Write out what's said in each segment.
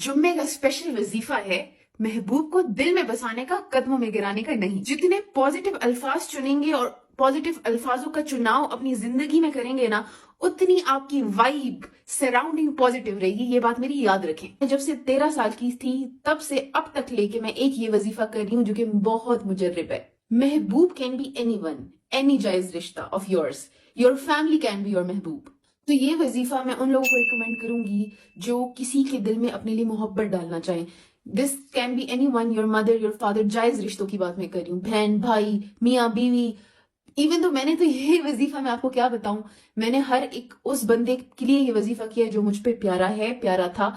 जुम्मे का स्पेशल वजीफा है महबूब को दिल में बसाने का, कदमों में गिराने का नहीं। जितने पॉजिटिव अल्फाज चुनेंगे और पॉजिटिव अल्फाजों का चुनाव अपनी जिंदगी में करेंगे ना, उतनी आपकी वाइब सराउंडिंग पॉजिटिव रहेगी। ये बात मेरी याद रखें। जब से 13 साल की थी तब से अब तक लेके मैं एक ये वजीफा कर रही हूँ जो कि बहुत मुजर्रिब है। महबूब कैन बी एनीवन, एनी जायज रिश्ता of yours, your family can be your महबूब। तो ये वजीफा मैं उन लोगों को रिकमेंड करूंगी जो किसी के दिल में अपने लिए मोहब्बत डालना चाहें। This can be any one, your mother, your father, जायज रिश्तों की बात मैं कर रही हूँ, बहन भाई, मियाँ बीवी। इवन तो मैंने तो ये वजीफा, मैं आपको क्या बताऊं, मैंने हर एक उस बंदे के लिए ये वजीफा किया जो मुझ पे प्यारा है, प्यारा था।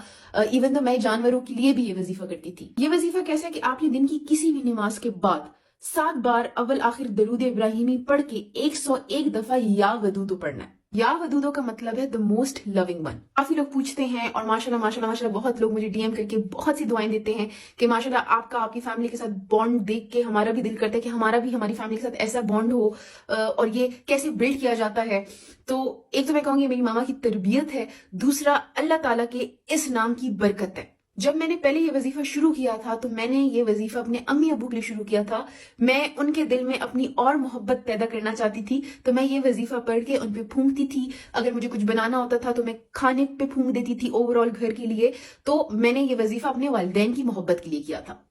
इवन तो मैं जानवरों के लिए भी ये वजीफा करती थी। ये वजीफा कैसा है कि आपने दिन की किसी भी नमाज के बाद 7 बार अव्वल आखिर दरूद इब्राहिमी पढ़ के 101 दफा या वदूदो पढ़ना है। या वदूदो का मतलब है द मोस्ट लविंग वन। काफी लोग पूछते हैं और माशाल्लाह माशाल्लाह माशाल्लाह बहुत लोग मुझे डीएम करके बहुत सी दुआएं देते हैं कि माशाल्लाह आपका आपकी फैमिली के साथ बॉन्ड देख के हमारा भी दिल करता है कि हमारा भी हमारी फैमिली के साथ ऐसा बॉन्ड हो। और ये कैसे बिल्ड किया जाता है। तो एक तो मैं कहूंगी मेरी मामा की तरबियत है, दूसरा अल्लाह ताला के इस नाम की बरकत है। जब मैंने पहले ये वजीफा शुरू किया था तो मैंने ये वजीफा अपने अम्मी अबू के लिए शुरू किया था। मैं उनके दिल में अपनी और मोहब्बत पैदा करना चाहती थी, तो मैं ये वजीफा पढ़ के उन पे फूंकती थी। अगर मुझे कुछ बनाना होता था तो मैं खाने पे फूंक देती थी ओवरऑल घर के लिए। तो मैंने ये वजीफा अपने वालिदैन की मोहब्बत के लिए किया था।